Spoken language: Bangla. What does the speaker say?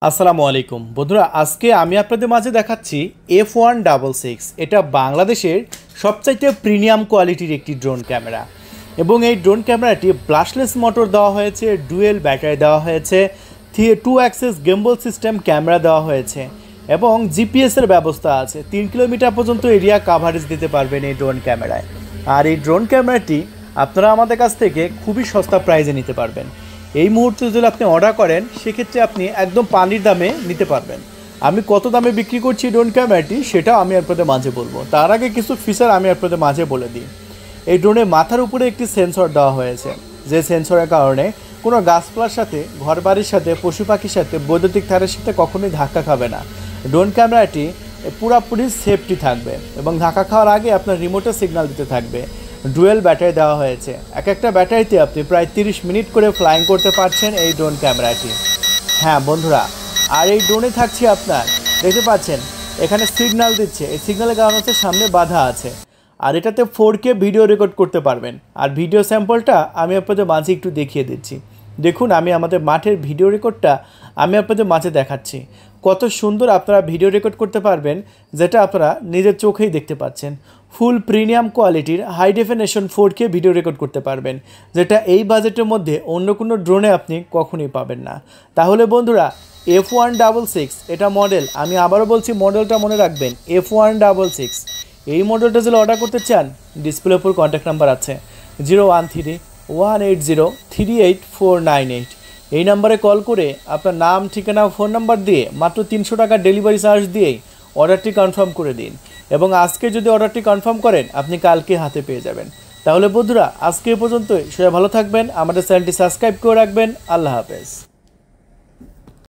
আসসালামু আলাইকুম বন্ধুরা, আজকে আমি আপনাদের মাঝে দেখাচ্ছি F166। এটা বাংলাদেশের সবচাইতে প্রিমিয়াম কোয়ালিটির একটি ড্রোন ক্যামেরা এবং এই ড্রোন ক্যামেরাটি ব্লাস্টলেস মোটর দেওয়া হয়েছে, ডুয়েল ব্যাটারি দেওয়া হয়েছে, 2 অ্যাক্সেস গিম্বল সিস্টেম ক্যামেরা দেওয়া হয়েছে এবং জিপিএসের ব্যবস্থা আছে। 3 কিলোমিটার পর্যন্ত এরিয়া কাভারেজ দিতে পারবেন এই ড্রোন ক্যামেরায়। আর এই ড্রোন ক্যামেরাটি আপনারা আমাদের কাছ থেকে খুবই সস্তা প্রাইসে নিতে পারবেন। এই মুহূর্তে যদি আপনি অর্ডার করেন সেক্ষেত্রে আপনি একদম পানির দামে নিতে পারবেন। আমি কত দামে বিক্রি করছি ড্রোন ক্যামেরাটি সেটাও আমি আপনাদের মাঝে বলবো। তার আগে কিছু ফিচার আমি আপনাদের মাঝে বলে দিই। এই ড্রোনের মাথার উপরে একটি সেন্সর দেওয়া হয়েছে, যে সেন্সরের কারণে কোনো গাছপালার সাথে, ঘরবাড়ির সাথে, পশু পাখির সাথে, বৈদ্যুতিক তারের সাথে কখনোই ধাক্কা খাবে না। ড্রোন ক্যামেরাটি পুরোপুরি সেফটি থাকবে এবং ধাক্কা খাওয়ার আগে আপনার রিমোটে সিগন্যাল দিতে থাকবে। ডুয়েল ব্যাটারি দেওয়া হয়েছে, এক একটা ব্যাটারিতে আপনি প্রায় 30 মিনিট করে ফ্লাইং করতে পারছেন এই ড্রোন ক্যামেরাটি। হ্যাঁ বন্ধুরা, আর এই ড্রোনে থাকছে আপনার, দেখতে পাচ্ছেন এখানে সিগন্যাল দিচ্ছে, এই সিগন্যালের কারণ হচ্ছে সামনে বাধা আছে। আর এটাতে 4K ভিডিও রেকর্ড করতে পারবেন। আর ভিডিও স্যাম্পলটা আমি আপনাদের মাঝে একটু দেখিয়ে দিচ্ছি। দেখুন, আমি আমাদের মাঠের ভিডিও রেকর্ডটা আমি আপনাদের মাঝে দেখাচ্ছি। কত সুন্দর আপনারা ভিডিও রেকর্ড করতে পারবেন, যেটা আপনারা নিজের চোখেই দেখতে পাচ্ছেন। ফুল প্রিমিয়াম কোয়ালিটির high definition 4K video record করতে পারবেন, যেটা এই বাজেটের মধ্যে অন্য কোনো ড্রোনে আপনি কখনোই পাবেন না। তাহলে বন্ধুরা, F166 এটা মডেল, আমি আবারও বলছি মডেলটা মনে রাখবেন, F166। এই মডেলটা যদি অর্ডার করতে চান, ডিসপ্লের উপর কন্ট্যাক্ট নাম্বার আছে 013-180-38498। এই নাম্বারে কল করে আপনার নাম, ঠিকানা, ফোন নাম্বার দিয়ে মাত্র 300 টাকা ডেলিভারি চার্জ দিয়েই অর্ডারটি কনফার্ম করে দিন এবং আজকে যদি অর্ডারটি কনফার্ম করেন আপনি কালকে হাতে পেয়ে যাবেন। তাহলে বন্ধুরা, আজকে এ পর্যন্তই। সবাই ভালো থাকবেন, আমাদের চ্যানেলটি সাবস্ক্রাইব করে রাখবেন। আল্লাহ হাফেজ।